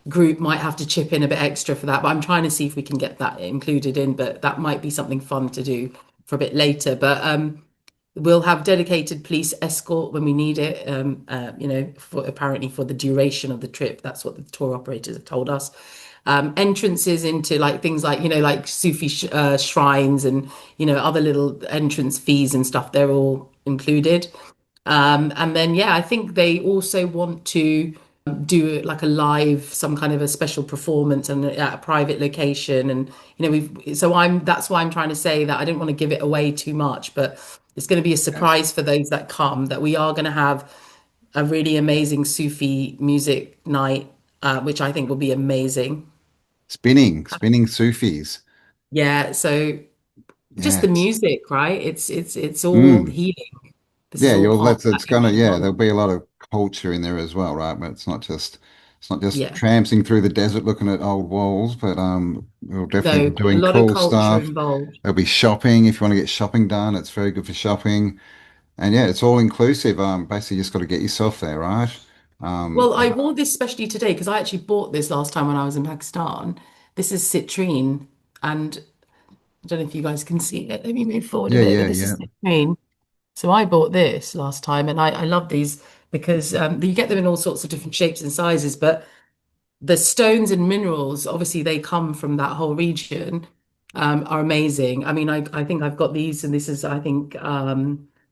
group might have to chip in a bit extra for that. But I'm trying to see if we can get that included in. But that might be something fun to do for a bit later. But we'll have dedicated police escort when we need it. Apparently for the duration of the trip. That's what the tour operators have told us. Entrances into like things like like Sufi shrines and other little entrance fees and stuff. They're all included. And then yeah, I think they also want to. do like a live, some kind of a special performance and at a private location. And that's why I'm trying to say that I don't want to give it away too much, but it's going to be a Yes. surprise for those that come, that we are going to have a really amazing Sufi music night, which I think will be amazing. Spinning Sufis. Yeah, so just the Yes. music, right? It's all Mm. healing. This is Yeah, all you'll part that's of that it's gonna ancient yeah, there'll knowledge. be a lot of culture in there as well, right? But it's not just Yeah. tramping through the desert looking at old walls, but we'll definitely be No, a doing lot of cool culture stuff. involved. There'll be shopping if you want to get shopping done. It's very good for shopping. And yeah, it's all inclusive. Basically you just got to get yourself there, right? Well, I And wore this especially today because I actually bought this last time when I was in Pakistan. This is citrine, and I don't know if you guys can see it. Let me move forward a yeah, bit, yeah, but this yeah. is citrine. So I bought this last time, and I love these because you get them in all sorts of different shapes and sizes, but the stones and minerals, obviously, they come from that whole region, are amazing. I mean, I think I've got these, and this is, I think,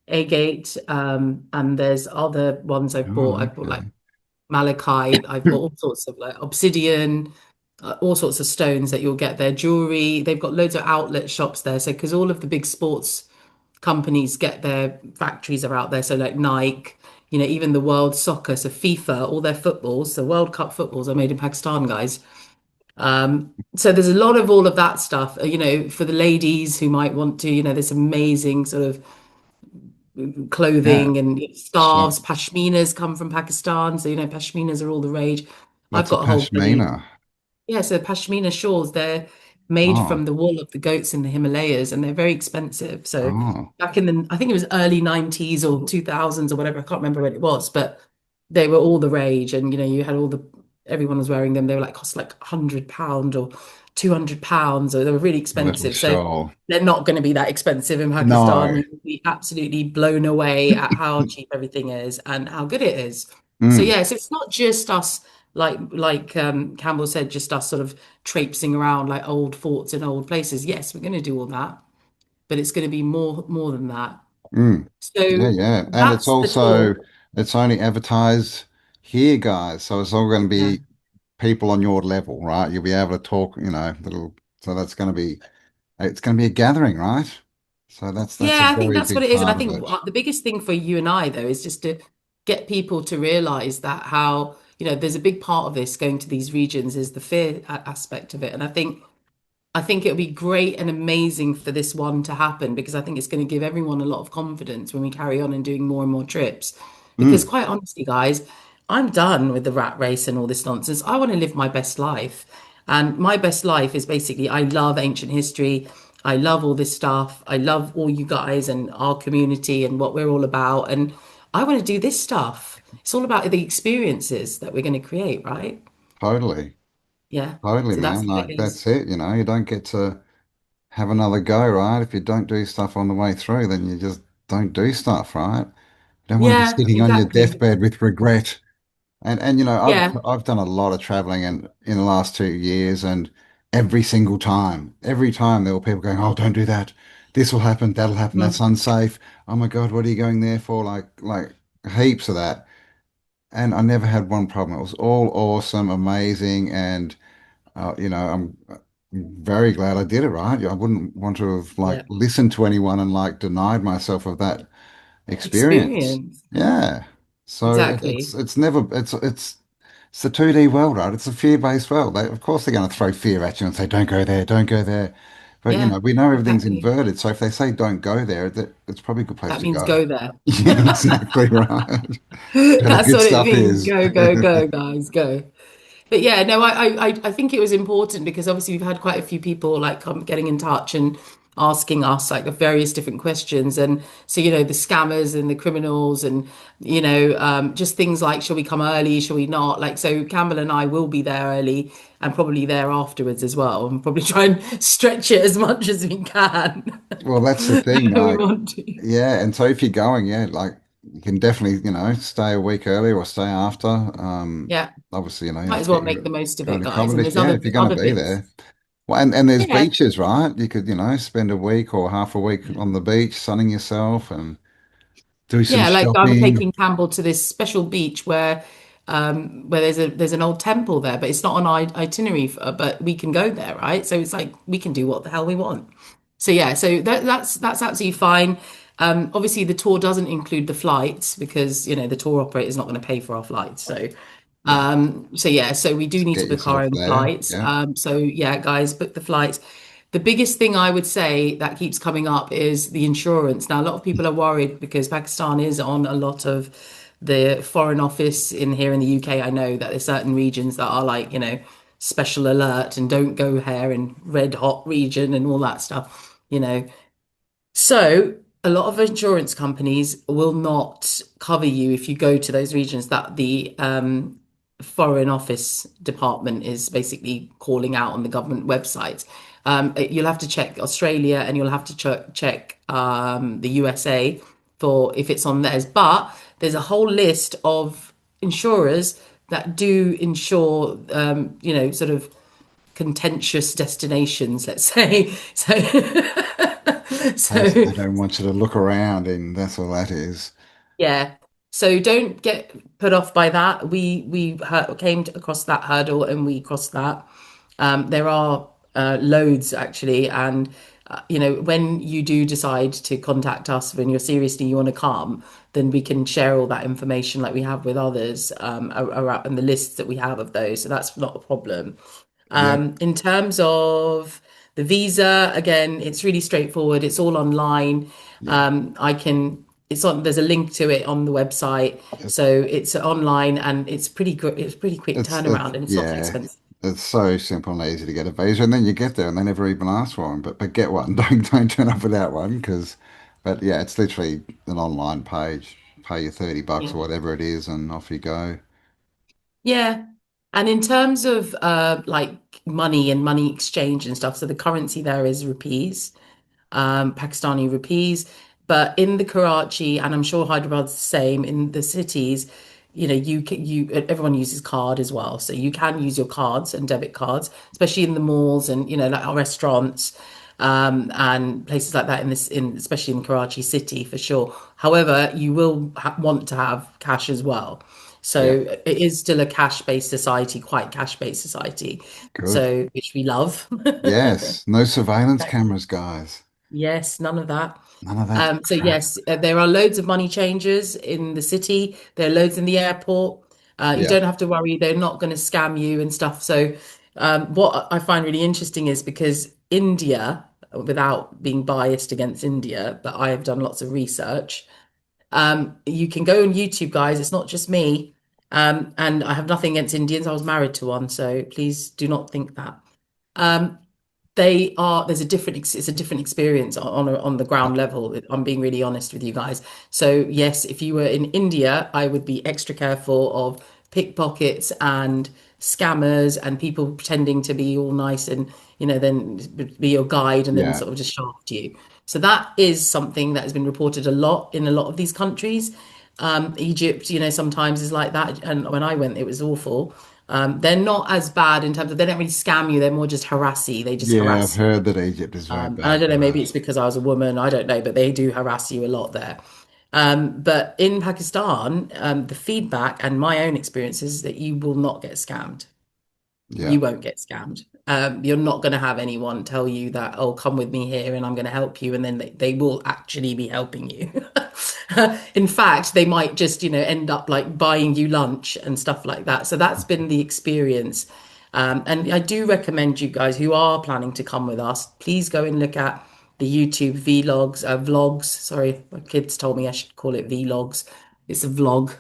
agate, and there's other ones I've bought. Oh, I've bought like okay. malachite. I've bought all sorts of like obsidian, all sorts of stones that you'll get there. Jewelry. They've got loads of outlet shops there. So because all of the big sports companies get their factories are out there. So like Nike, even the World Soccer, so FIFA, all their footballs, the World Cup footballs are made in Pakistan, guys. So there's a lot of all of that stuff, for the ladies who might want to, there's amazing sort of Yeah. clothing and So scarves. Pashminas come from Pakistan, so pashminas are all the rage. I've what's a got a whole hoodie. pashmina? Yeah, so pashmina shawls, they're made Oh, from the wool of the goats in the Himalayas and they're very expensive. So oh, back in I think it was early 90s or 2000s or whatever, I can't remember when it was, but they were all the rage. And, you had everyone was wearing them. They were like, cost like £100 or £200, or they were really a little expensive. So shawl. they're not going to be that expensive in Pakistan. No. You'll be absolutely blown away at how cheap everything is and how good it is. So Mm, yeah, so it's not just us, like Campbell said, just us sort of traipsing around like old forts and old places. Yes, we're going to do all that, but it's going to be more than that. mm. Yeah, So yeah. And that's the talk. it's only advertised here, guys. So it's all going to Yeah. be people on your level, right? You'll be able to talk, so it's going to be a gathering, right? So that's a Yeah, I think very that's what big it is. And I part of think it. the biggest thing for you and I, though, is just to get people to realize that how, there's a big part of this going to these regions is the fear aspect of it. And I think it'll be great and amazing for this one to happen because I think it's going to give everyone a lot of confidence when we carry on and doing more and more trips. Because Mm, quite honestly, guys, I'm done with the rat race and all this nonsense. I want to live my best life. And my best life is basically I love ancient history. I love all this stuff. I love all you guys and our community and what we're all about. And I want to do this stuff. It's all about the experiences that we're going to create, right? totally. Yeah. Totally, So that's man. what it Like is. that's it, you don't get to have another go, right? If you don't do stuff on the way through, then you just don't do stuff, right? You don't want to be Yeah, sitting on your exactly. deathbed with regret. And Yeah. I've done a lot of traveling in the last 2 years, and every time there were people going, "Oh, don't do that. This will happen. That'll happen. That's Mm. unsafe. Oh my God, what are you going there for?" Like heaps of that. And I never had one problem. It was all awesome, amazing, and I'm very glad I did it, right? I wouldn't want to have like Yeah. listened to anyone and like denied myself of that experience. Experience. Yeah. So Exactly. it's never it's the 2D world, right? It's a fear-based world. Of course they're going to throw fear at you and say, "Don't go there, don't go there." But Yeah, we know everything's exactly. inverted. So if they say don't go there, it's probably a good place That to means go. go there. Yeah, exactly right. Where the That's good what it stuff means. is. Go, go, go, guys, go. But yeah, no, I think it was important because obviously we've had quite a few people like getting in touch and asking us like various different questions. And so, the scammers and the criminals and, just things like, shall we come early? Shall we not? Like, so Campbell and I will be there early and probably there afterwards as well, and probably try and stretch it as much as we can. Well, that's the thing. We Like, want to. yeah, and so if you're going, yeah, like you can definitely, stay a week early or stay after. Yeah. Obviously, you Might have as to well get make your the most of kind it, of guys. And accommodation. there's Yeah, if you're going other to be bits. there. Well, and there's Yeah. beaches, right? You could, spend a week or half a week on the beach, sunning yourself and do some Yeah, like I'm shopping. taking Campbell to this special beach where where there's an old temple there, but it's not on our itinerary, but we can go there, right? So it's like we can do what the hell we want. So yeah, so that's absolutely fine. Obviously, the tour doesn't include the flights because the tour operator is not going to pay for our flights. Yeah. So yeah, so we do Just need to get book our yourself own there. flights. Yeah. So yeah, guys, book the flights. The biggest thing I would say that keeps coming up is the insurance. Now, a lot of people are worried because Pakistan is on a lot of the Foreign Office in here in the UK. I know that there's certain regions that are like, special alert and don't go here in red hot region and all that stuff. So, a lot of insurance companies will not cover you if you go to those regions that the Foreign Office department is basically calling out on the government website. You'll have to check Australia and you'll have to check the USA for if it's on theirs. But there's a whole list of insurers that do insure, sort of contentious destinations, let's say. So, Basically, so they don't want you to look around, and that's all that is. yeah. So don't get put off by that. We came across that hurdle and we crossed that. There are loads actually, and when you do decide to contact us when you're seriously you want to come, then we can share all that information like we have with others around and the lists that we have of those. So that's not a problem. Yep. In terms of the visa, again, it's really straightforward. It's all online. Yeah. It's on, there's a link to it on the website. It- So it's online and it's pretty good. It's pretty quick it's turnaround and it's not yeah. expensive. It's so simple and easy to get a visa, and then you get there and they never even ask for one. But get one. Don't turn up without one because. But yeah, it's literally an online page. Pay your $30 Yeah. or whatever it is, and off you go. Yeah. And in terms of like money and money exchange and stuff, so the currency there is rupees. Pakistani rupees. But in the Karachi, and I'm sure Hyderabad's the same, in the cities, everyone uses card as well. So you can use your cards and debit cards, especially in the malls and like our restaurants, and places like that especially in Karachi city for sure. However, you will want to have cash as well. Yeah. So it is still a cash-based society, quite cash-based society. Good. So which we love. Yes. No surveillance cameras, guys. Yes, none of that. None of that So crap. yes, there are loads of money changers in the city. There are loads in the airport. You Yeah. don't have to worry; they're not going to scam you and stuff. So, what I find really interesting is because India, without being biased against India, but I have done lots of research. You can go on YouTube, guys. It's not just me. And I have nothing against Indians. I was married to one, so please do not think that. Um, it's a different experience on the Uh, ground level. I'm being really honest with you guys. So yes, if you were in India, I would be extra careful of pickpockets and scammers and people pretending to be all nice and then be your guide and then yeah. sort of just shaft you. So that is something that has been reported a lot in a lot of these countries. Egypt, sometimes is like that. And when I went, it was awful. They're not as bad in terms of they don't really scam you. They're more just harassy. They just Yeah, I've harass you. heard that Egypt is very And I bad don't know, for maybe it's that. because I was a woman. I don't know, but they do harass you a lot there. But in Pakistan, the feedback and my own experience is that you will not get scammed. Yeah. You won't get scammed. You're not going to have anyone tell you that, oh, come with me here and I'm going to help you. And then they will actually be helping you. In fact, they might just, end up like buying you lunch and stuff like that. So that's been the experience. And I do recommend you guys who are planning to come with us, please go and look at the YouTube vlogs. Sorry, my kids told me I should call it vlogs. It's a vlog.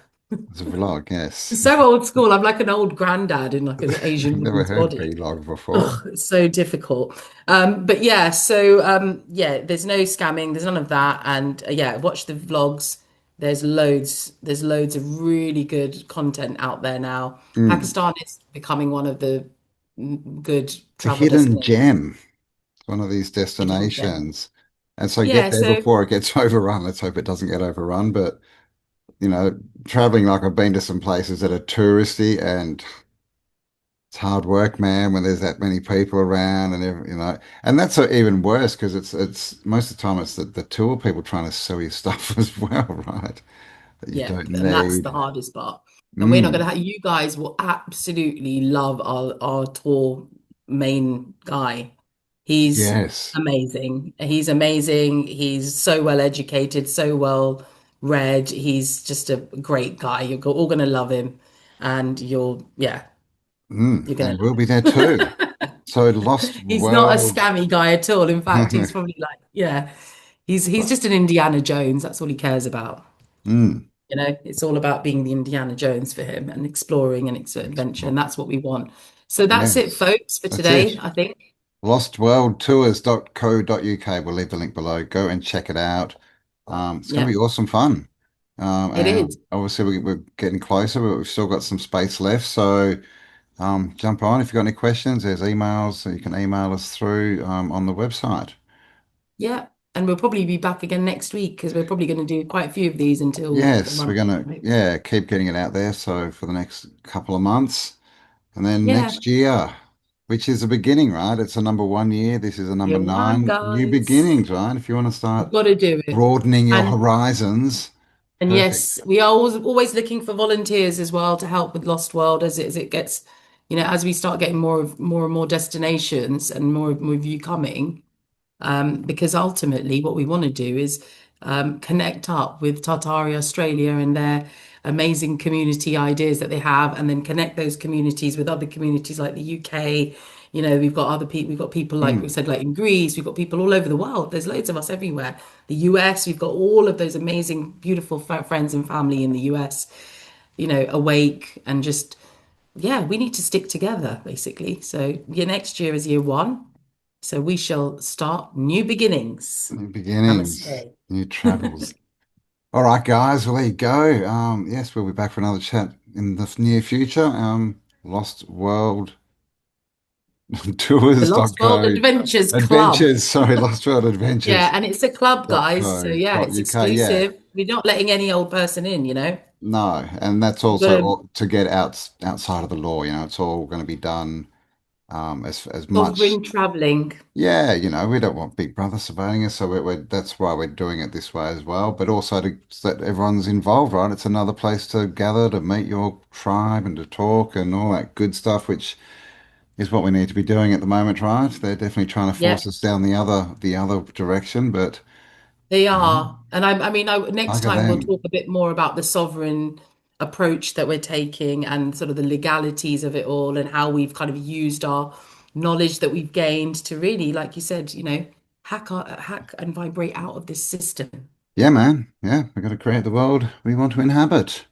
It's a vlog, yes. So old school. I'm like an old granddad in like an I've Asian never woman's heard body. vlog before. Oh, it's so difficult. But yeah, so yeah, there's no scamming, there's none of that. And yeah, watch the vlogs. There's loads of really good content out there now. Mm. Pakistan is becoming one of the good It's a travel hidden destinations. gem. It's one of these Hidden gem. destinations. And so get Yeah, there so before it gets overrun. Let's hope it doesn't get overrun. But, you know, traveling like I've been to some places that are touristy and it's hard work, man, when there's that many people around and and that's even worse because it's most of the time it's the tour people trying to sell you stuff as well, right? That you yeah, don't and that's the need. hardest part. And we're not going Mm. to have, you guys will absolutely love our tour main guy. He's Yes. amazing. He's amazing. He's so well educated, so well read. He's just a great guy. You're all going to love him. And yeah, Mm. you're going And to we'll be there love too. him. So Lost He's not a World. scammy guy at all. In fact, he's probably like, yeah, he's just an Indiana Jones. That's all he cares about. Mm. It's all about being the Indiana Jones for him and exploring and adventure, and that's what we want. So that's it, Yes. folks, for That's it. today, I think. Lostworldtours.co.uk. We'll leave the link below. Go and check it out. It's going to Yeah, be awesome fun. it And is. obviously we're getting closer, but we've still got some space left. So jump on. If you've got any questions, there's emails, so you can email us through on the website. Yeah. And we'll probably be back again next week because we're probably going to do quite a few of these until the Yes, we're month. gonna Right? keep getting it out there. So for the next couple of months, and then Yeah. next year, which is the beginning, right? It's a number 1 year. This is a number Year one, nine. New guys. beginnings, right? If you want to We've start got to do it. broadening your And horizons, and perfect. yes, we are always looking for volunteers as well to help with Lost World as it gets, as we start getting more and more destinations and more of you coming. Because ultimately what we want to do is connect up with Tartaria Australia and their amazing community ideas that they have, and then connect those communities with other communities like the UK. We've got other people, we've got people like we Mm, said, like in Greece, we've got people all over the world. There's loads of us everywhere. The US, we've got all of those amazing, beautiful friends and family in the US, awake and just, yeah, we need to stick together basically. So your next year is year one. So we shall start new beginnings. new beginnings, Namaste. new travels. All right, guys. Well, there you go. Yes, we'll be back for another chat in the near future. Lost World The Lost World Tours.co Adventures Club. Adventures. Sorry, Lost World Yeah, Adventures. and it's a club, Dot guys. So co yeah, dot it's uk. Yeah, exclusive. We're not letting any old person in. no, and that's You've got also to all, to get outside of the law. It's all going to be done as much. sovereign traveling. Yeah, we don't want Big Brother surveilling us, so that's why we're doing it this way as well. But also to so that everyone's involved, right? It's another place to gather to meet your tribe and to talk and all that good stuff, which is what we need to be doing at the moment, right? They're definitely trying to Yeah, force us down the other direction, but they you know, are. And I mean, next bugger time we'll them. talk a bit more about the sovereign approach that we're taking and sort of the legalities of it all and how we've kind of used our knowledge that we've gained to really, like you said, hack and vibrate out of this system. Yeah, man. Yeah, we've got to create the world we want to inhabit.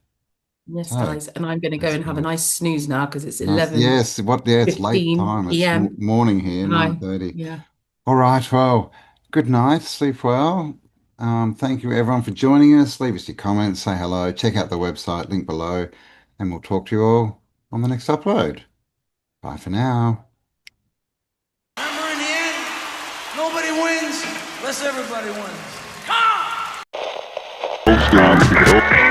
Yes, So guys. And I'm going to go let's and have a go. nice snooze now because it's Nice. Yes. What? Yeah, it's late 11:15 time. It's p.m. morning here, And I, 9:30. yeah. All right. Well, good night. Sleep well. Thank you everyone for joining us. Leave us your comments, say hello, check out the website, link below, and we'll talk to you all on the next upload. Bye for now. Remember, in the end, nobody wins unless everybody wins. Come on!